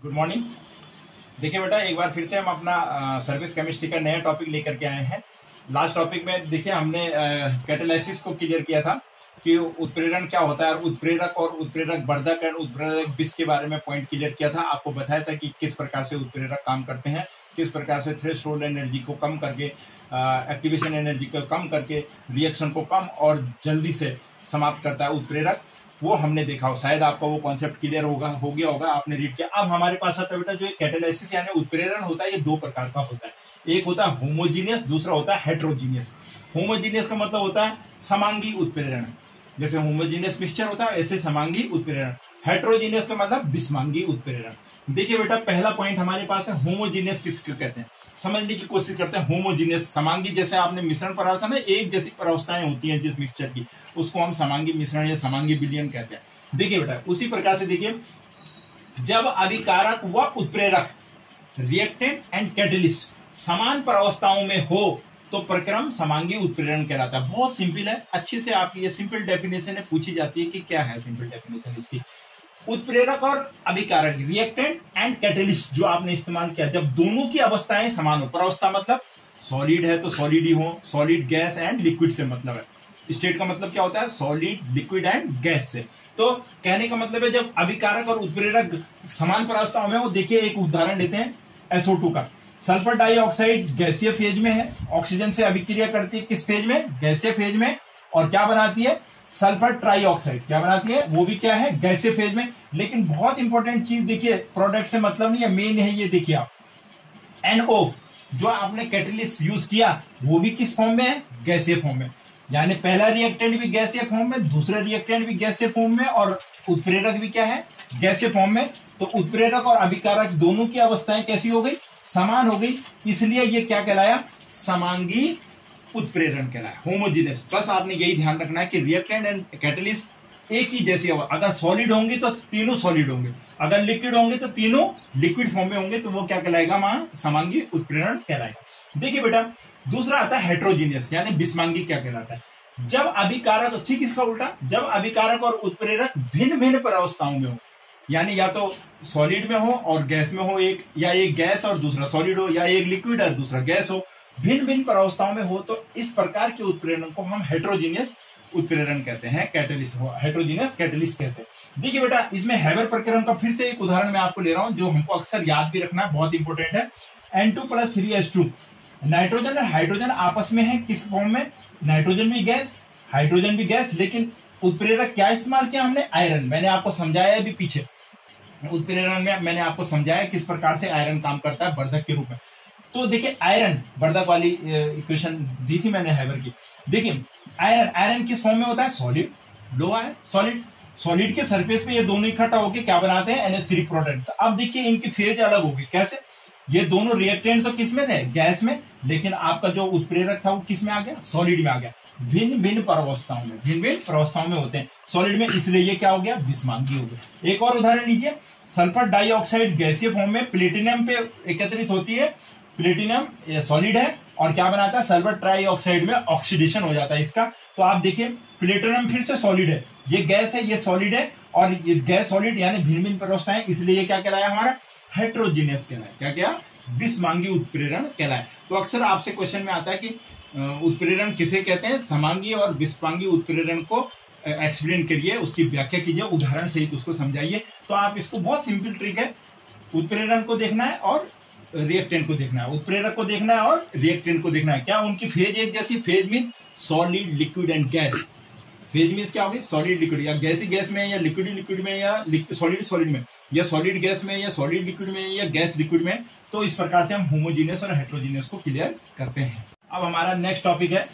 Good morning. देखिए बेटा, एक बार फिर से हम अपना सर्विस केमिस्ट्री का नया टॉपिक लेकर के आए हैं। लास्ट टॉपिक में देखिए हमने कैटालिसिस को क्लियर किया था कि उत्प्रेरण क्या होता है, और उत्प्रेरक वर्धक एंड उत्प्रेरक विष के बारे में पॉइंट क्लियर किया था। आपको बताया था कि किस प्रकार से उत्प्रेरक काम करते हैं, किस प्रकार से थ्रेशोल्ड एनर्जी को कम करके, एक्टिवेशन एनर्जी को कम करके रिएक्शन को कम और जल्दी से समाप्त करता है उत्प्रेरक। वो हमने देखा हो, शायद आपको वो कॉन्सेप्ट क्लियर हो गया होगा, आपने रीड किया। अब हमारे पास आता है बेटा, जो कैटालिसिस यानी उत्प्रेरण होता है, ये दो प्रकार का होता है। एक होता है होमोजीनियस, दूसरा होता है हेट्रोजीनियस। होमोजीनियस का मतलब होता है समांगी उत्प्रेरण, जैसे होमोजीनियस मिक्सचर होता है ऐसे समांगी उत्प्रेरण। हेट्रोजीनियस का मतलब विषमांगी उत्प्रेरण। देखिए बेटा, पहला पॉइंट हमारे पास है होमोजीनियस किसको कहते हैं, समझने की कोशिश करते हैं। होमोजीनियस समांगी, जैसे आपने मिश्रण पढ़ा था ना, एक जैसी परावस्थाएं होती हैं जिस मिक्सचर की, उसको हम समांगी मिश्रण या समांगी विलयन कहते हैं। देखिए बेटा, उसी प्रकार से देखिए, जब अभिकारक व उत्प्रेरक रिएक्टेंट एंड कैटलिस्ट समान परावस्थाओं में हो तो प्रक्रम समांगी उत्प्रेरण कहलाता है। बहुत सिंपल है, अच्छे से आप ये सिंपल डेफिनेशन है, पूछी जाती है कि क्या है सिंपल डेफिनेशन इसकी। उत्प्रेरक और अभिकारक रिएक्टेंट एंड कैटलिस्ट जो आपने इस्तेमाल किया, जब दोनों की अवस्थाएं समान हो, परावस्था मतलब सॉलिड है तो सॉलिड ही हो, सॉलिड गैस एंड लिक्विड से मतलब है। स्टेट का मतलब क्या होता है, सॉलिड लिक्विड एंड गैस से। तो कहने का मतलब है जब अभिकारक और उत्प्रेरक समान परावस्थाओं में हो। देखिए एक उदाहरण लेते हैं SO2 का। सल्फर डाइऑक्साइड गैसीय फेज में है, ऑक्सीजन से अभिक्रिया करती है किस फेज में, गैसीय फेज में, और क्या बनाती है, सल्फर ट्राइऑक्साइड क्या बनाती है, वो भी क्या है, गैसीय फेज में। लेकिन बहुत इंपॉर्टेंट चीज देखिए, प्रोडक्ट से मतलब नहीं है, मेन है ये। देखिए आप NO जो आपने कैटलिस्ट यूज किया वो भी किस फॉर्म में है, गैसीय फॉर्म में। यानी पहला रिएक्टेंट भी गैसीय फॉर्म में, दूसरा रिएक्टेंट भी गैसीय फॉर्म में, और उत्प्रेरक भी क्या है, गैसीय फॉर्म में। तो उत्प्रेरक और अभिकारक दोनों की अवस्थाएं कैसी हो गई, समान हो गई, इसलिए ये क्या कहलाया, समांगी उत्प्रेरण कहलाया, होमोजीनियस। बस आपने यही ध्यान रखना है कि रिएक्टेंट एंड कैटलिस्ट एक ही जैसी, अगर सॉलिड होंगे तो तीनों सॉलिड होंगे, अगर लिक्विड होंगे तो तीनों लिक्विड फॉर्म में होंगे, तो वो क्या कहलाएगा, वहां समांगी उत्प्रेरण कहलाएगा। देखिए बेटा, दूसरा आता है हेट्रोजीनियस यानी विषमांगी क्या कहलाता है, जब अभिकारक, ठीक इसका उल्टा, जब अभिकारक और उत्प्रेरक भिन्न भिन्न परावस्थाओं में हो, यानी या तो सॉलिड में हो और गैस में हो एक, या एक गैस और दूसरा सॉलिड हो, या एक लिक्विड और दूसरा गैस हो, भिन्न भिन्न परावस्थाओं में हो, तो इस प्रकार के उत्प्रेरण को हम हेट्रोजीनियस उत्प्रेरण कहते हैं, कैटलिस्ट हो, हेट्रोजीनियस कैटलिस्ट कहते हैं। देखिए बेटा, इसमें हैबर प्रक्रम का फिर से एक उदाहरण मैं आपको ले रहा हूं, जो हमको अक्सर याद भी रखना बहुत इंपॉर्टेंट है। N2+3H2, नाइट्रोजन और हाइड्रोजन आपस में है किस फॉर्म में, नाइट्रोजन भी गैस, हाइड्रोजन भी गैस, लेकिन उत्प्रेरक क्या इस्तेमाल किया हमने, आयरन। मैंने आपको समझाया अभी पीछे उत्प्रेरण में, मैंने आपको समझाया किस प्रकार से आयरन काम करता है वर्धक के रूप में। तो देखिए आयरन, वर्धक वाली इक्वेशन दी थी मैंने हैबर की। देखिए आयरन किस फॉर्म में होता है, सॉलिड, लोहा है सॉलिड, सॉलिड के सरफेस पे ये दोनों इकट्ठा होकर क्या बनाते हैं, NH3 प्रोडक्ट। अब देखिए इनकी फेज अलग होगी, कैसे, ये दोनों रिएक्टेंट तो किस में थे, गैस में, लेकिन आपका जो उत्प्रेरक था वो किस में आ गया, सॉलिड में आ गया। भिन्न भिन्न परावस्थाओं में होते हैं सॉलिड में, इसलिए ये क्या हो गया, विषमांगी हो गया। एक और उदाहरण लीजिए, सल्फर डाइऑक्साइड गैसीय फॉर्म में प्लेटिनम पे एकत्रित होती है, प्लेटिनम सॉलिड है, और क्या बनाता है, सल्फर ट्राइऑक्साइड में ऑक्सीडेशन हो जाता है इसका। तो आप देखिए प्लेटिनम फिर से सॉलिड है, ये गैस है, ये सॉलिड है, और ये गैस सॉलिड यानी भिन्न भिन्न परावस्थाएं, इसलिए ये क्या कहलाया हमारा, हेट्रोजीनियस कहलाया। क्या विषमांगी उत्प्रेरण कहलाए। तो अक्सर आपसे क्वेश्चन में आता है कि उत्प्रेरण किसे कहते हैं, समांगी और विषमांगी उत्प्रेरण को एक्सप्लेन करिए, उसकी व्याख्या कीजिए, उदाहरण सहित उसको समझाइए। तो आप इसको, बहुत सिंपल ट्रिक है, उत्प्रेरण को देखना है और रिएक्टेंट को देखना है, उत्प्रेरक को देखना है और रिएक्टेंट को देखना है। क्या उनकी फेज एक जैसी, phase mean solid liquid and gas, phase mean क्या होगी, सॉलिड लिक्विड, या गैसी गैस में, या लिक्विड लिक्विड में, या सॉलिड सॉलिड में, या सॉलिड गैस में, या सॉलिड लिक्विड में, या गैस लिक्विड में। तो इस प्रकार से हम होमोजीनियस और हेट्रोजीनियस को क्लियर करते हैं। अब हमारा नेक्स्ट टॉपिक है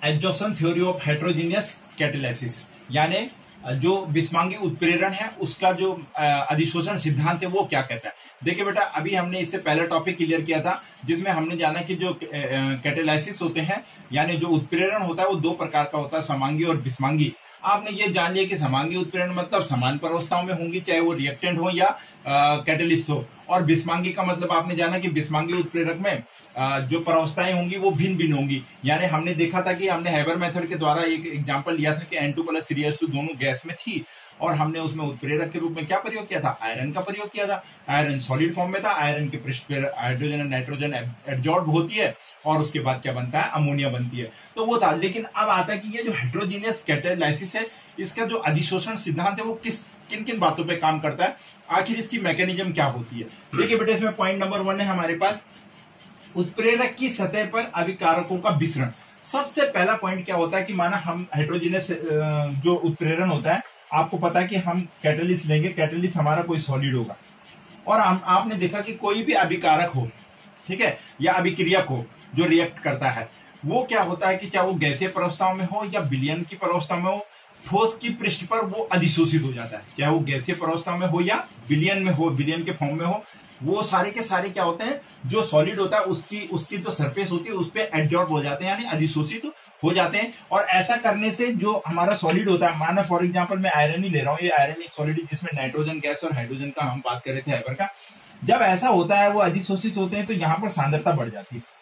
absorption theory of heterogeneous catalysis, यानी जो विषमांगी उत्प्रेरण है उसका जो अधिशोषण सिद्धांत है वो क्या कहता है। देखिए बेटा, अभी हमने इससे पहला टॉपिक क्लियर किया था जिसमें हमने जाना कि जो कैटालिसिस होते हैं, यानी जो उत्प्रेरण होता है वो दो प्रकार का होता है, समांगी और विषमांगी। आपने ये जान लिया कि समांगी उत्प्रेरण मतलब समान परावस्थाओं में होंगी, चाहे वो रिएक्टेंट हो या कैटलिस्ट हो, और विषमांगी का मतलब आपने जाना कि विषमांगी उत्प्रेरक में जो परावस्थाएं होंगी वो भिन्न भिन्न होंगी। यानी हमने देखा था कि हमने हैबर मेथड के द्वारा एक एग्जांपल लिया था कि N2+3H2 दोनों गैस में थी, और हमने उसमें उत्प्रेरक के रूप में क्या प्रयोग किया था, आयरन का प्रयोग किया था। आयरन सॉलिड फॉर्म में था, आयरन के पृष्ठ पर हाइड्रोजन और नाइट्रोजन एब्जॉर्ब होती है और उसके बाद क्या बनता है, अमोनिया बनती है। तो वो था। लेकिन अब आता है कि ये जो हेटेरोजीनियस कैटालाइसिस है, इसका जो अधिशोषण सिद्धांत है वो किन किन बातों पे काम करता है, आखिर इसकी मैकेनिज्म क्या होती है। देखिए बेटे, इसमें पॉइंट नंबर 1 है हमारे पास, उत्प्रेरक की सतह पर अभिकारकों का विसरण। सबसे पहला पॉइंट क्या होता है कि माना हम हेटेरोजीनियस जो उत्प्रेरण होता है, आपको पता है कि हम कैटलिस्ट लेंगे, कैटलिस्ट हमारा कोई सॉलिड होगा, और आपने देखा कि कोई भी अभिकारक हो, ठीक है, या अभिक्रियक हो जो रिएक्ट करता है, वो क्या होता है कि चाहे वो गैसीय प्रावस्था में हो या विलयन की प्रावस्था में हो, ठोस की पृष्ठ पर वो अधिशोषित हो जाता है। चाहे वो गैसीय प्रावस्था में हो या विलयन में हो, विलयन के फॉर्म में हो, वो सारे के सारे क्या होते हैं, जो सॉलिड होता है उसकी जो सरफेस होती है उस पर एडजॉर्ब हो जाते हैं, यानी अधिशोषित हो जाते हैं। और ऐसा करने से जो हमारा सॉलिड होता है, माना फॉर एग्जांपल मैं आयरन ही ले रहा हूँ, ये आयरन एक सॉलिड है जिसमें नाइट्रोजन गैस और हाइड्रोजन का हम बात कर रहे थे हाइपर का। जब ऐसा होता है, वो अधिशोषित होते हैं, तो यहाँ पर सांद्रता बढ़ जाती है।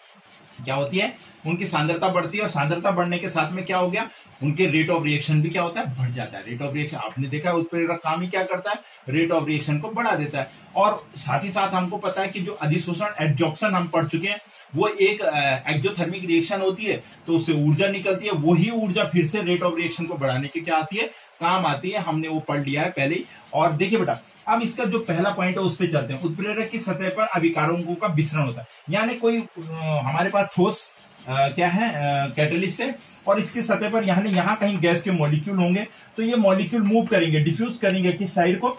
क्या होती है, उनकी सांद्रता बढ़ती है, और सांद्रता बढ़ने के साथ में क्या हो गया, उनके रेट ऑफ रिएक्शन भी क्या होता है, बढ़ जाता है। रेट ऑफ रिएक्शन आपने देखा है, उत्प्रेरक काम ही क्या करता है, रेट ऑफ रिएक्शन को बढ़ा देता है। और साथ ही साथ हमको पता है कि जो अधिशोषण एडजॉर्प्शन हम पढ़ चुके हैं, वो एक एक्सोथर्मिक रिएक्शन होती है, तो उससे ऊर्जा निकलती है, वही ऊर्जा फिर से रेट ऑफ रिएक्शन को बढ़ाने की क्या आती है, काम आती है। हमने वो पढ़ लिया है पहले ही। और देखिए बेटा, अब इसका जो पहला पॉइंट है उस पर चलते हैं। उत्प्रेरक की सतह पर अभिकारकों का विसरण होता है, यानी कोई हमारे पास ठोस क्या है, कैटलिस्ट है, और इसकी सतह पर यहाँ कहीं गैस के मॉलिक्यूल होंगे, तो ये मॉलिक्यूल मूव करेंगे, डिफ्यूज करेंगे किस साइड को,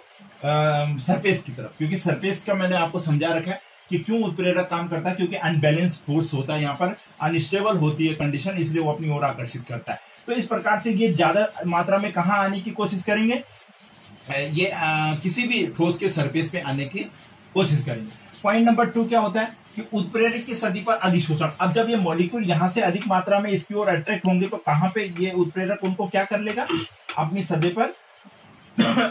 सरफेस की तरफ। क्योंकि सरफेस का मैंने आपको समझा रखा है कि क्यों उत्प्रेरक काम करता है, क्योंकि अनबैलेंस फोर्स होता है, यहाँ पर अनस्टेबल होती है कंडीशन, इसलिए वो अपनी ओर आकर्षित करता है। तो इस प्रकार से ये ज्यादा मात्रा में कहाँ आने की कोशिश करेंगे, ये किसी भी ठोस के सरफेस पे आने की कोशिश करेंगे। पॉइंट नंबर 2 क्या होता है कि उत्प्रेरक की सतह पर अधिशोषण। अब जब ये मॉलिक्यूल यहां से अधिक मात्रा में इसकी ओर अट्रैक्ट होंगे, तो कहां पे ये उत्प्रेरक उनको क्या कर लेगा, अपनी सतह पर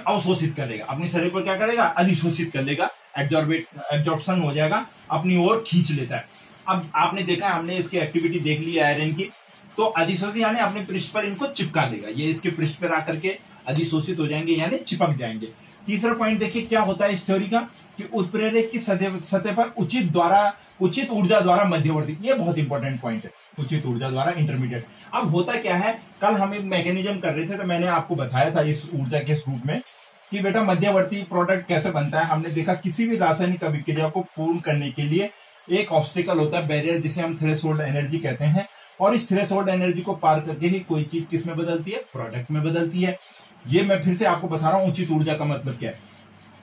अवशोषित कर लेगा, अपनी सतह पर क्या करेगा, अधिशोषित कर लेगा, एब्जॉर्प्शन हो जाएगा, अपनी ओर खींच लेता है। अब आपने देखा, हमने इसकी एक्टिविटी देख ली आयरन की, तो अधिशोषित यानी अपने पृष्ठ पर इनको चिपका लेगा, ये इसके पृष्ठ पर आकर के अधिशोषित हो जाएंगे, यानी चिपक जाएंगे। तीसरा पॉइंट देखिए क्या होता है इस थ्योरी का, कि उत्प्रेरक की सतह पर उचित ऊर्जा द्वारा मध्यवर्ती, ये बहुत इंपॉर्टेंट पॉइंट है, उचित ऊर्जा द्वारा इंटरमीडिएट। अब होता क्या है, कल हम एक मैकेनिज्म कर रहे थे, तो मैंने आपको बताया था इस ऊर्जा के रूप में कि बेटा मध्यवर्ती प्रोडक्ट कैसे बनता है। हमने देखा किसी भी रासायनिक अभिक्रिया को पूर्ण करने के लिए एक ऑब्स्टिकल होता है, बैरियर, जिसे हम थ्रेशोल्ड एनर्जी कहते हैं, और इस थ्रेशोल्ड एनर्जी को पार करके ही कोई चीज किसमें बदलती है, प्रोडक्ट में बदलती है। ये मैं फिर से आपको बता रहा हूं उचित ऊर्जा का मतलब क्या है।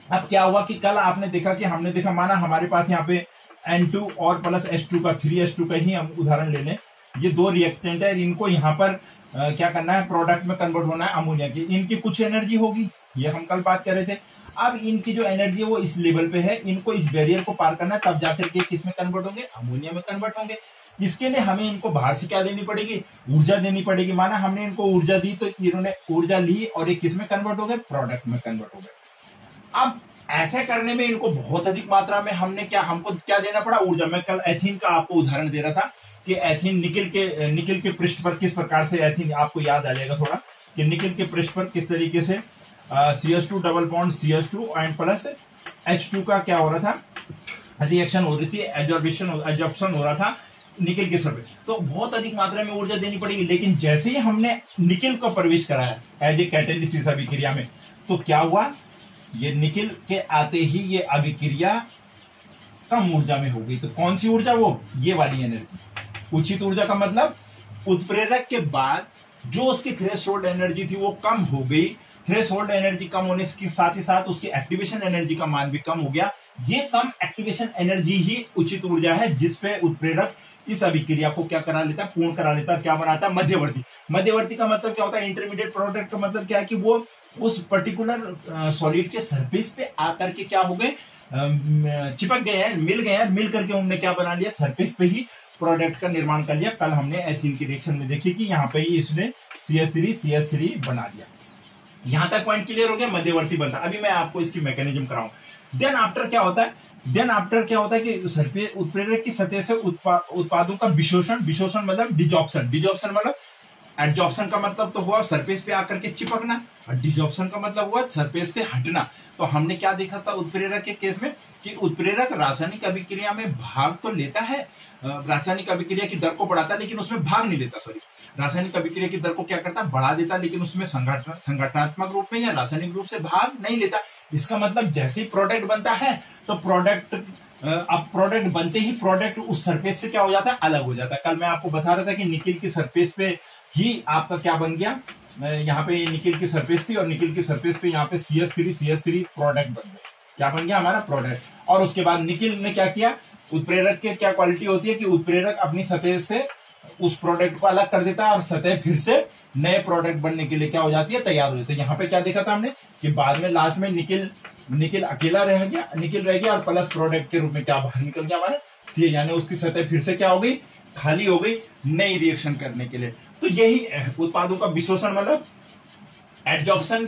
अब क्या हुआ कि कल आपने देखा कि हमने देखा, माना हमारे पास यहाँ पे N2 और प्लस H2 का 3H2 का ही हम उदाहरण ले लें, ये दो रिएक्टेंट है, इनको यहाँ पर क्या करना है, प्रोडक्ट में कन्वर्ट होना है अमोनिया की। इनकी कुछ एनर्जी होगी, ये हम कल बात कर रहे थे। अब इनकी जो एनर्जी है वो इस लेवल पे है, इनको इस बैरियर को पार करना है, तब जाकर के किस में कन्वर्ट होंगे, अमोनिया में कन्वर्ट होंगे। इसके लिए हमें इनको बाहर से क्या देनी पड़ेगी, ऊर्जा देनी पड़ेगी। माना हमने इनको ऊर्जा दी, तो इन्होंने ऊर्जा ली और ये किस में कन्वर्ट हो गए, प्रोडक्ट में कन्वर्ट हो गए। अब ऐसे करने में इनको बहुत अधिक मात्रा में हमको क्या देना पड़ा, ऊर्जा। मैं कल एथीन का आपको उदाहरण दे रहा था कि एथीन निकिल के पृष्ठ पर किस प्रकार से एथीन, आपको याद आ जाएगा थोड़ा, कि निकिल के पृष्ठ पर किस तरीके से CH2 double bond CH2 and plus H2 का क्या हो रहा था, रिएक्शन हो रही थी, एब्जॉर्प्शन हो रहा था निकिल के सरफेस। तो बहुत अधिक मात्रा में ऊर्जा देनी पड़ेगी। लेकिन जैसे ही हमने निकिल को प्रवेश कराया एज ए कैटेलिस्ट अभिक्रिया में, तो क्या हुआ, ये निकिल के आते ही ये अभिक्रिया कम ऊर्जा में हो गई। तो कौन सी ऊर्जा, वो ये वाली एनर्जी। उचित ऊर्जा का मतलब उत्प्रेरक के बाद जो उसकी थ्रेशोल्ड एनर्जी थी वो कम हो गई। थ्रेशोल्ड एनर्जी कम होने के साथ ही साथ उसकी एक्टिवेशन एनर्जी का मान भी कम हो गया। ये कम एक्टिवेशन एनर्जी ही उचित ऊर्जा है, जिसपे उत्प्रेरक इस अभिक्रिया को क्या करा लेता है, पूर्ण करा लेता है। क्या बनाता है, मध्यवर्ती। मध्यवर्ती का मतलब क्या होता है, इंटरमीडिएट प्रोडक्ट का मतलब क्या है कि वो उस पर्टिकुलर सॉलिड के सरफेस पे आकर के क्या हो गए, चिपक गए हैं, मिल गए हैं, मिल करके उन्होंने क्या बना लिया, सरफेस पे ही प्रोडक्ट का निर्माण कर लिया। कल हमने एथीन की रिएक्शन में देखी कि यहाँ पे ही इसने CH3 बना दिया। यहां तक पॉइंट क्लियर हो गया, मध्यवर्ती बनता। अभी मैं आपको इसकी मैकेनिज्म कराऊं। देन आफ्टर क्या होता है कि सरफेस उत्प्रेरक की सतह से उत्पादों का विशोषण मतलब डिजॉर्प्शन मतलब एडजॉर्प्शन का मतलब तो हुआ सरफेस पे आकर के चिपकना, और डिजॉर्प्शन का मतलब हुआ सरफेस से हटना। तो हमने क्या देखा था उत्प्रेरक के केस में कि उत्प्रेरक रासायनिक अभिक्रिया में भाग तो लेता है, रासायनिक अभिक्रिया की दर को बढ़ाता है, लेकिन उसमें भाग नहीं लेता। सॉरी, रासायनिक अभिक्रिया की दर को क्या करता है, बढ़ा देता, लेकिन उसमें संगठनात्मक रूप में या रासायनिक रूप से भाग नहीं लेता। इसका मतलब जैसे ही प्रोडक्ट बनता है तो अब प्रोडक्ट बनते ही प्रोडक्ट उस सरफेस से क्या हो जाता है, अलग हो जाता है। कल मैं आपको बता रहा था कि निकिल की सरफेस पे ही आपका क्या बन गया, यहाँ पे निकिल की सरफेस थी और निकिल की सरफेस पे यहाँ पे CH3 प्रोडक्ट बन गया। क्या बन गया हमारा प्रोडक्ट। और उसके बाद निकिल ने क्या किया, उत्प्रेरक के क्या क्वालिटी होती है कि उत्प्रेरक अपनी सतह से उस प्रोडक्ट को अलग कर देता है और सतह फिर से नए प्रोडक्ट बनने के लिए क्या हो जाती है, तैयार हो जाती है। यहाँ पे क्या देखा था हमने कि बाद में लास्ट में निकिल अकेला रह गया, निकिल रह गया और प्लस प्रोडक्ट के रूप में क्या बाहर निकल गया हमारा C, यानी उसकी सतह फिर से क्या हो गई, खाली हो गई नई रिएक्शन करने के लिए। तो यही उत्पादों का विशोषण मतलब एडजॉर्प्शन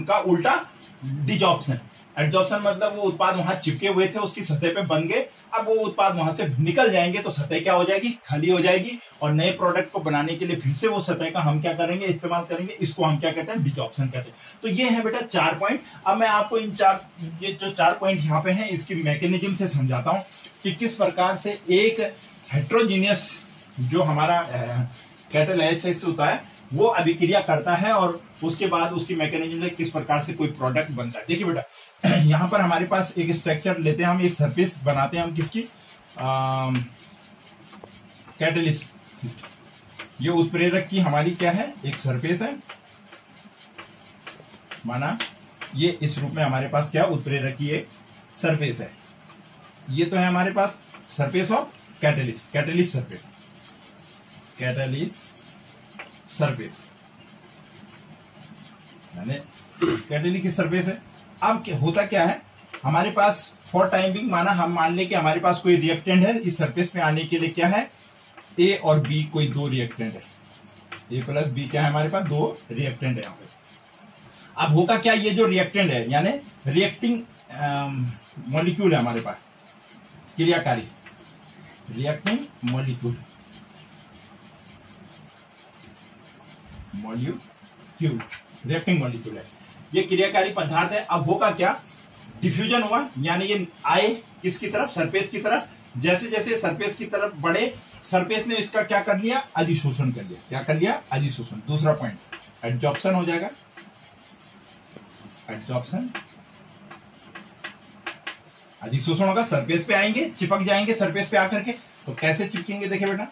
का उल्टा डिजॉर्प्शन। एडजॉर्प्शन मतलब वो उत्पाद वहां चिपके हुए थे, उसकी सतह पे बन गए, अब वो उत्पाद वहां से निकल जाएंगे तो सतह क्या हो जाएगी, खाली हो जाएगी और नए प्रोडक्ट को बनाने के लिए फिर से वो सतह का हम क्या करेंगे, इस्तेमाल करेंगे। इसको हम क्या कहते हैं, डिजॉर्प्शन कहते हैं। तो ये है बेटा 4 पॉइंट। अब मैं आपको ये जो 4 पॉइंट यहाँ पे हैं इसकी मैकेनिज्म से समझाता हूं कि किस प्रकार से एक हेट्रोजीनियस जो हमारा कैटालाइसिस होता है वो अभिक्रिया करता है और उसके बाद उसकी मैकेनिज्म में किस प्रकार से कोई प्रोडक्ट बनता है। देखिए बेटा, यहां पर हमारे पास एक स्ट्रक्चर लेते हैं, हम एक सरफेस बनाते हैं हम किसकी, कैटालिस्ट। ये उत्प्रेरक की हमारी क्या है, एक सरफेस है, माना ये इस रूप में हमारे पास क्या उत्प्रेरक की एक सरफेस है। ये तो है हमारे पास surface of catalyst, catalyst surface, catalyst surface यानी कैटालिस्ट की सरफेस है। अब होता क्या है, हमारे पास फॉर टाइम बिंग माना हम मान ले कि हमारे पास कोई रिएक्टेंट है, इस सरफेस में आने के लिए क्या है, ए और बी कोई 2 रिएक्टेंट है, ए प्लस बी क्या है हमारे पास 2 रिएक्टेंट है यहाँ पे। अब होगा क्या, ये जो रिएक्टेंट है यानी रिएक्टिंग मॉलिक्यूल है हमारे पास, क्रियाकारी रिएक्टिंग मॉलिक्यूल, रिएक्टिंग मॉलिक्यूल है, ये क्रियाकारी पदार्थ है। अब होगा क्या, डिफ्यूजन हुआ यानी ये आए किसकी तरफ, सरफेस की तरफ। जैसे जैसे सरफेस की तरफ बढ़े, सरफेस ने इसका क्या कर लिया, अधिशोषण कर लिया। क्या कर लिया, अधिशोषण। दूसरा पॉइंट एडजॉर्प्शन हो जाएगा, एडजॉर्प्शन, अधिशोषण होगा, सरफेस पे आएंगे, चिपक जाएंगे सरफेस पे आकर के। तो कैसे चिपकेंगे, देखिए बेटा,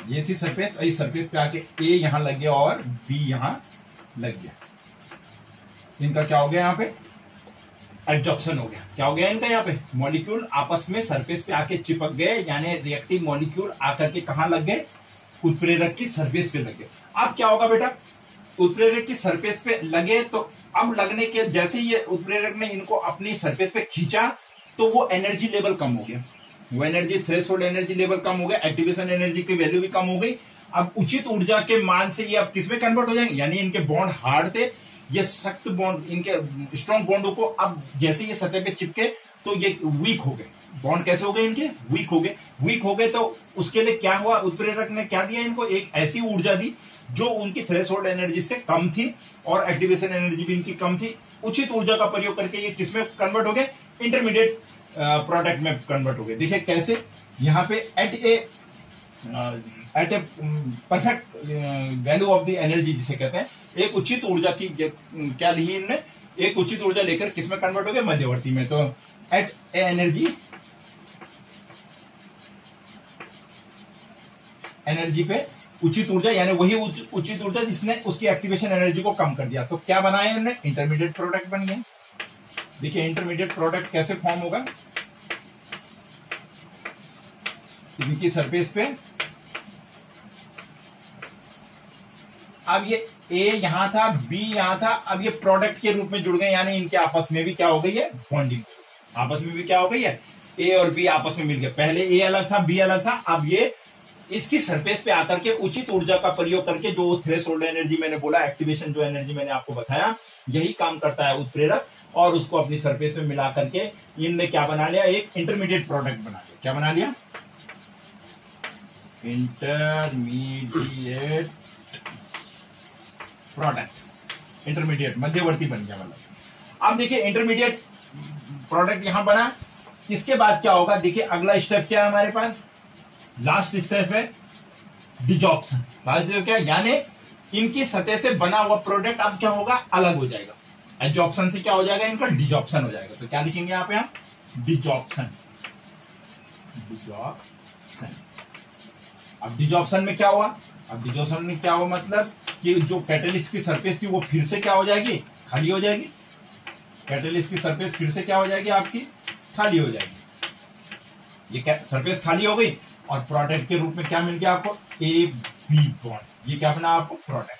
ये थी सरफेस, इस सरफेस पे आके ए यहां लग गया और बी यहां लग गया, इनका क्या हो गया, यहां पे एडजॉर्प्शन हो गया। क्या हो गया इनका, यहाँ पे मॉलिक्यूल आपस में सरफेस पे आके चिपक गए, यानी रिएक्टिव मॉलिक्यूल आकर के कहां लग गए, उत्प्रेरक की सरफेस पे लग गए। अब क्या होगा बेटा, उत्प्रेरक की सरफेस पे लगे तो अब लगने के जैसे ये उत्प्रेरक ने इनको अपनी सरफेस पे खींचा तो वो एनर्जी लेवल कम हो गया, वो एनर्जी थ्रेशोल्ड एनर्जी लेवल कम हो गया, एक्टिवेशन एनर्जी की वैल्यू भी कम हो गई। अब उचित ऊर्जा के मान से ये अब किसमें कन्वर्ट हो जाएंगे, यानी इनके बॉन्ड हार्ड थे, ये सख्त बॉन्ड, इनके स्ट्रॉन्ग बॉन्डों को अब जैसे ये सतह पे चिपके तो ये वीक हो गए। बॉन्ड कैसे हो गए इनके, वीक हो गए। वीक हो गए तो उसके लिए क्या हुआ, उत्प्रेरक ने क्या दिया इनको, एक ऐसी ऊर्जा दी जो उनकी थ्रेशोल्ड एनर्जी से कम थी और एक्टिवेशन एनर्जी भी इनकी कम थी। उचित ऊर्जा का प्रयोग करके ये किसमें कन्वर्ट हो गए, इंटरमीडिएट प्रोडक्ट में कन्वर्ट हो गए। देखिए कैसे, यहाँ पे at a perfect value of the energy जिसे कहते हैं, एक उचित ऊर्जा की क्या ली इनने, एक उचित ऊर्जा लेकर किसमें कन्वर्ट हो गए, मध्यवर्ती में। तो एट ए एनर्जी पे उचित ऊर्जा, यानी वही उचित ऊर्जा जिसने उसकी एक्टिवेशन एनर्जी को कम कर दिया। तो क्या बनाया इन्होंने, इंटरमीडिएट प्रोडक्ट बन गए। देखिए इंटरमीडिएट प्रोडक्ट कैसे फॉर्म होगा, इनकी सरफेस पे अब ये ए यहां था, बी यहां था, अब ये प्रोडक्ट के रूप में जुड़ गए, यानी इनके आपस में भी क्या हो गई है, बॉन्डिंग, आपस में भी क्या हो गई है, ए और बी आपस में मिल गए। पहले ए अलग था, बी अलग था, अब ये इसकी सरफेस पे आकर के उचित ऊर्जा का प्रयोग करके, जो थ्रेशोल्ड एनर्जी मैंने बोला, एक्टिवेशन जो एनर्जी मैंने आपको बताया, यही काम करता है उत्प्रेरक, और उसको अपनी सरफेस में मिला करके इनने क्या बना लिया, एक इंटरमीडिएट प्रोडक्ट बना लिया। क्या बना लिया, इंटरमीडिएट प्रोडक्ट, इंटरमीडिएट मध्यवर्ती बन गया मतलब। अब देखिए इंटरमीडिएट प्रोडक्ट यहां बना, इसके बाद क्या होगा, देखिए अगला स्टेप क्या है हमारे पास, लास्ट स्टेप है डिजॉर्प्शन। लास्ट स्टेप क्या, यानी इनकी सतह से बना हुआ प्रोडक्ट अब क्या होगा, अलग हो जाएगा। एडजॉर्प्शन से क्या हो जाएगा, इनका डिजॉर्प्शन हो जाएगा। तो क्या लिखेंगे यहाँ पे हम, डिजॉर्प्शन। डिजॉर्प्शन। अब डिजॉर्प्शन में क्या हुआ, अब डिजॉर्प्शन में क्या हुआ मतलब कि जो कैटेलिस्ट की सरफेस थी वो फिर से क्या हो जाएगी, खाली हो जाएगी। कैटेलिस्ट की सरफेस फिर से क्या हो जाएगी आपकी, खाली हो जाएगी। ये सरफेस खाली हो गई और प्रोडक्ट के रूप में क्या मिल गया आपको, ए बी बॉन्ड। ये क्या बना आपको, प्रोडक्ट।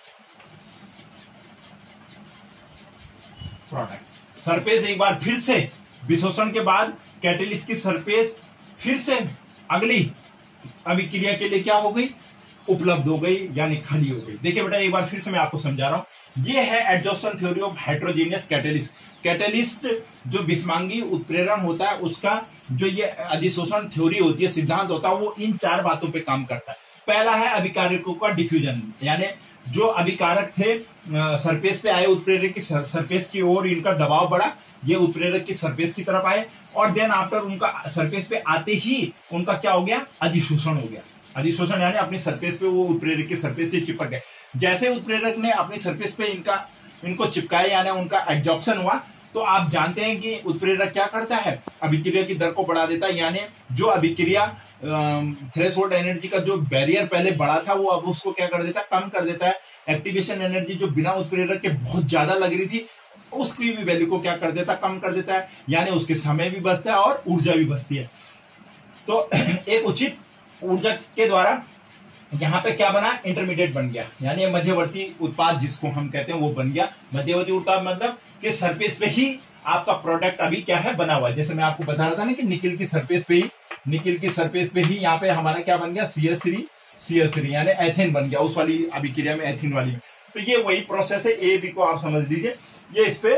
सरफेस एक बार फिर से विशोषण के बाद कैटेलिस्ट की सरफेस फिर से अगली अभिक्रिया के लिए क्या हो गई, उपलब्ध हो गई, यानी खाली हो गई। देखिए बेटा एक बार फिर से मैं आपको समझा रहा हूं, ये है adsorption theory of heterogeneous catalyst. Catalyst जो विषमांगी उत्प्रेरण होता है उसका जो ये अधिशोषण थ्योरी होती है, सिद्धांत होता है, वो इन 4 बातों पे काम करता है। पहला है अभिकारकों का डिफ्यूजन, यानी जो अभिकारक थे सरफेस पे आए उत्प्रेरक की सरफेस की ओर, इनका दबाव बढ़ा, ये उत्प्रेरक की सरफेस की तरफ आए और देन आफ्टर उनका सरफेस पे आते ही उनका क्या हो गया, अधिशोषण हो गया। अधिशोषण यानी अपनी सरफेस पे वो उत्प्रेरक की सरफेस से चिपक गए। जैसे उत्प्रेरक ने अपनी सरफेस पे इनको चिपकाया यानी उनका एडजॉर्प्शन हुआ, तो आप जानते हैं कि उत्प्रेरक क्या करता है, अभिक्रिया की दर को बढ़ा देता है। यानी जो अभिक्रिया थ्रेशोल्ड एनर्जी का जो बैरियर पहले बड़ा था वो अब उसको क्या कर देता है, कम कर देता है। एक्टिवेशन एनर्जी जो बिना उत्प्रेरक के बहुत ज्यादा लग रही थी उसकी भी वैल्यू को क्या कर देता है, कम कर देता है। यानी उसके समय भी बचता है और ऊर्जा भी बचती है। तो एक उचित ऊर्जा के द्वारा यहाँ पे क्या बना, इंटरमीडिएट बन गया, यानी मध्यवर्ती उत्पाद जिसको हम कहते हैं वो बन गया। मध्यवर्ती उत्पाद मतलब कि सरफेस पे ही आपका प्रोडक्ट अभी क्या है, बना हुआ है। जैसे मैं आपको बता रहा था ना कि निकिल की सरफेस पे ही यहाँ पे हमारा क्या बन गया, CH3 यानी एथेन बन गया, उस वाली अभिक्रिया में, एथेन वाली में। तो ये वही प्रोसेस है, ए बी को आप समझ लीजिए, ये इस पे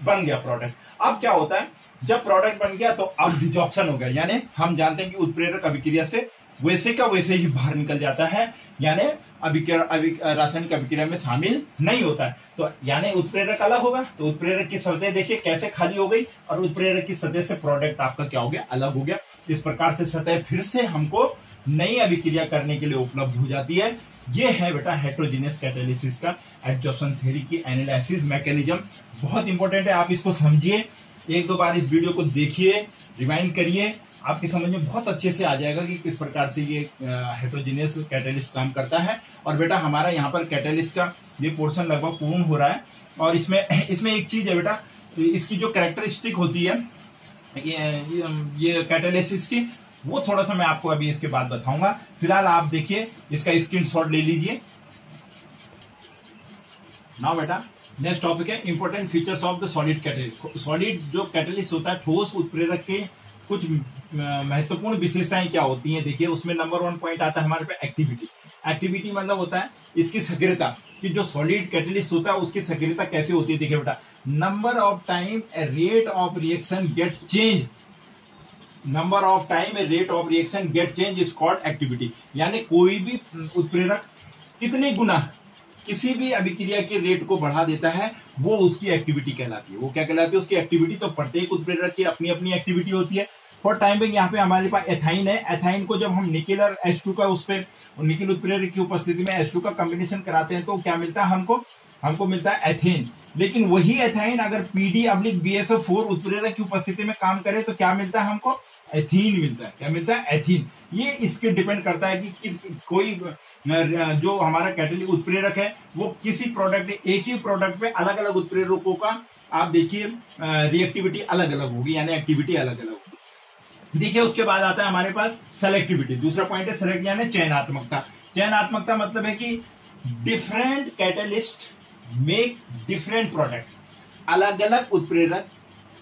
बन गया प्रोडक्ट। अब क्या होता है, जब प्रोडक्ट बन गया तो अब डिजॉर्प्शन हो गया, यानी हम जानते हैं कि उत्प्रेरक अभिक्रिया से वैसे का वैसे ही बाहर निकल जाता है, यानी रासायनिक अभिक्रिया में शामिल नहीं होता है। तो यानी उत्प्रेरक अलग होगा, तो उत्प्रेरक की सतह देखिए कैसे खाली हो गई और उत्प्रेरक की सतह से प्रोडक्ट आपका क्या हो गया, अलग हो गया। इस प्रकार से सतह फिर से हमको नई अभिक्रिया करने के लिए उपलब्ध हो जाती है। ये है बेटा हेट्रोजीनियस कैटालिसिस का एडजॉर्प्शन थ्योरी की एनालिसिस मैकेनिज्म। बहुत इंपॉर्टेंट है, आप इसको समझिए, 1-2 बार इस वीडियो को देखिए, रिवाइंड करिए, आपकी समझ में बहुत अच्छे से आ जाएगा कि किस प्रकार से ये हेट्रोजीनियस कैटालिस्ट काम करता है। और बेटा हमारा यहाँ पर कैटालिस्ट का ये पोर्शन लगभग पूर्ण हो रहा है। और इसमें एक चीज है बेटा, इसकी जो कैरेक्टरिस्टिक होती है ये कैटालिसिस की, वो थोड़ा सा मैं आपको अभी इसके बाद बताऊंगा। फिलहाल आप देखिए, इसका स्क्रीनशॉट ले लीजिए। नाउ बेटा नेक्स्ट टॉपिक है important features of the solid catalyst. Solid जो कैटालिस्ट होता है, ठोस उत्प्रेरक के कुछ महत्वपूर्ण विशेषताएं क्या होती हैं, देखिए उसमें नंबर 1 पॉइंट आता है हमारे पे एक्टिविटी। एक्टिविटी मतलब होता है इसकी सक्रियता, कि जो सॉलिड कैटालिस्ट होता है उसकी सक्रियता कैसे होती है। देखिए बेटा, number of time a rate of reaction get change, number of time a rate of reaction get change is called activity. यानी कोई भी उत्प्रेरक कितने गुना किसी भी अभिक्रिया के रेट को बढ़ा देता है वो उसकी एक्टिविटी कहलाती है। वो क्या कहलाती है, उसकी एक्टिविटी। तो प्रत्येक उत्प्रेरक की अपनी अपनी एक्टिविटी होती है। फॉर टाइम बिंग यहाँ पे हमारे पास एथाइन है। एथाइन को जब हम निकिल और H2 का उस पर निकिल उत्प्रेरक की उपस्थिति में H2 का कॉम्बिनेशन कराते हैं तो क्या मिलता है हमको मिलता है एथेन। लेकिन वही एथाइन अगर PD/BSO4 उत्प्रेरक की उपस्थिति में काम करे तो क्या मिलता है हमको, एथीन मिलता है। क्या मिलता है, एथीन। ये इसके डिपेंड करता है कि कोई जो हमारा कैटालिटिक उत्प्रेरक है वो किसी प्रोडक्ट, एक ही प्रोडक्ट पे अलग अलग उत्प्रेरकों का आप देखिए रिएक्टिविटी अलग अलग होगी, यानी एक्टिविटी अलग अलग होगी। देखिए उसके बाद आता है हमारे पास सेलेक्टिविटी। दूसरा पॉइंट है सेलेक्ट, यानी चयनात्मकता। चयनात्मकता मतलब है कि different catalyst make different products. अलग अलग उत्प्रेरक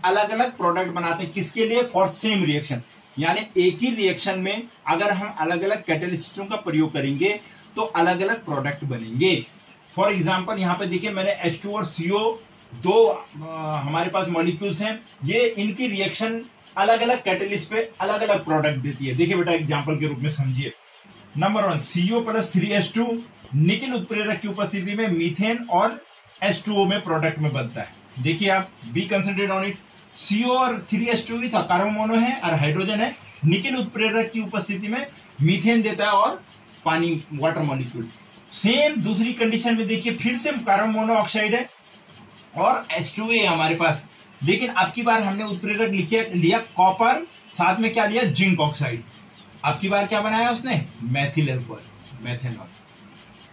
अलग अलग प्रोडक्ट बनाते हैं, किसके लिए, फॉर सेम रिएक्शन। यानी एक ही रिएक्शन में अगर हम अलग अलग कैटालिस्टों का प्रयोग करेंगे तो अलग अलग प्रोडक्ट बनेंगे। फॉर एग्जांपल यहाँ पे देखिए मैंने H2 और CO दो हमारे पास मॉलिक्यूल्स हैं, ये इनकी रिएक्शन अलग अलग कैटालिस्ट पे अलग अलग प्रोडक्ट देती है। देखिए बेटा एग्जांपल के रूप में समझिए, number 1 CO plus 3H2 nickel उत्प्रेरक की उपस्थिति में मीथेन और H2O में प्रोडक्ट में बनता है। देखिए आप be concentrate on it. CO और 3H2 ही था, कार्बन मोनो है और हाइड्रोजन है। निकिल उत्प्रेरक की उपस्थिति में मीथेन देता है और पानी वाटर मॉलिक्यूल। सेम दूसरी कंडीशन में देखिए फिर से कार्बन मोनो ऑक्साइड है और H2A है हमारे पास, लेकिन अब की बार हमने उत्प्रेरक लिया कॉपर, साथ में क्या लिया जिंक ऑक्साइड। अब की बार क्या बनाया उसने मैथिल एल्कोहल, मेथेनॉल।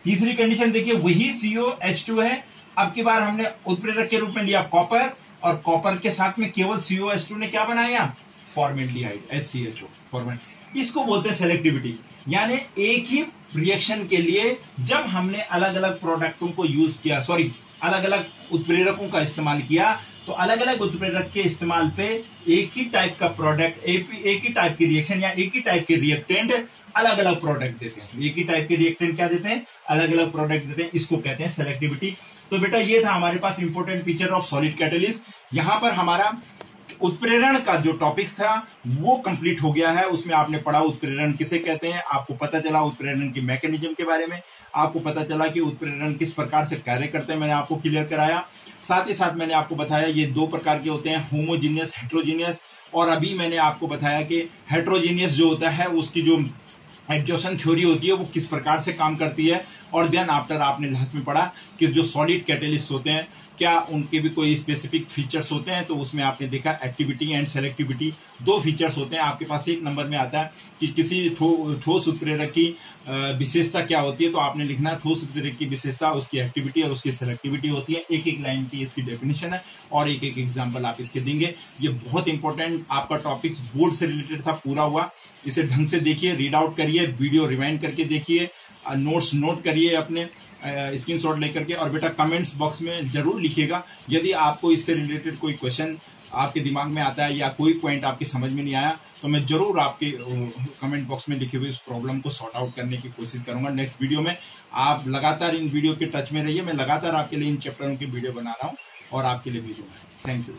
तीसरी कंडीशन देखिए वही COH2 है, अब की बार हमने उत्प्रेरक के रूप में लिया कॉपर और कॉपर के साथ में केवल COH2 ने क्या बनाया फॉर्मेल्डिहाइड HCHO फॉर्मेल। इसको बोलते हैं सेलेक्टिविटी, यानी एक ही रिएक्शन के लिए जब हमने अलग अलग प्रोडक्टों को यूज किया, अलग अलग उत्प्रेरकों का इस्तेमाल किया, तो अलग अलग उत्प्रेरक के इस्तेमाल पे एक ही टाइप का प्रोडक्ट, एक ही टाइप की रिएक्शन या एक ही टाइप के रिएक्टेंट अलग अलग प्रोडक्ट देते हैं। एक ही टाइप के रिएक्टेंट क्या देते हैं अलग अलग प्रोडक्ट देते हैं, इसको कहते हैं सेलेक्टिविटी। तो बेटा ये था हमारे पास important feature of solid catalyst. यहां पर हमारा उत्प्रेरण का जो टॉपिक्स था वो कंप्लीट हो गया है। उसमें आपने पढ़ा उत्प्रेरण किसे कहते हैं, आपको पता चला उत्प्रेरण की मैकेनिज्म के बारे में, आपको पता चला कि उत्प्रेरण किस प्रकार से कार्य करते हैं, मैंने आपको क्लियर कराया। साथ ही साथ मैंने आपको बताया ये दो प्रकार के होते हैं, होमोजीनियस हेट्रोजीनियस। और अभी मैंने आपको बताया कि हेट्रोजीनियस जो होता है उसकी जो एडजॉर्प्शन थ्योरी होती है वो किस प्रकार से काम करती है। और देन आफ्टर आपने लास्ट में पढ़ा कि जो सॉलिड कैटलिस्ट होते हैं क्या उनके भी कोई स्पेसिफिक फीचर्स होते हैं, तो उसमें आपने देखा एक्टिविटी एंड सेलेक्टिविटी दो फीचर्स होते हैं। आपके पास एक नंबर में आता है कि किसी ठोस उत्प्रेरक की विशेषता क्या होती है, तो आपने लिखना ठोस उत्प्रेरक की विशेषता उसकी एक्टिविटी और उसकी सेलेक्टिविटी होती है। एक एक लाइन की इसकी डेफिनेशन है और एक एक एग्जाम्पल आप इसके देंगे। ये बहुत इंपॉर्टेंट आपका टॉपिक्स बोर्ड से रिलेटेड था, पूरा हुआ। इसे ढंग से देखिए, रीड आउट करिए, वीडियो रिवाइंड करके देखिए, नोट्स नोट करिए अपने स्क्रीनशॉट लेकर के। और बेटा कमेंट्स बॉक्स में जरूर लिखिएगा यदि आपको इससे रिलेटेड कोई क्वेश्चन आपके दिमाग में आता है या कोई पॉइंट आपकी समझ में नहीं आया, तो मैं जरूर आपके कमेंट बॉक्स में लिखे हुए इस प्रॉब्लम को सॉर्ट आउट करने की कोशिश करूंगा नेक्स्ट वीडियो में। आप लगातार इन वीडियो के टच में रहिए, मैं लगातार आपके लिए इन चैप्टरों की वीडियो बना रहा हूं और आपके लिए वीडियो। Thank you.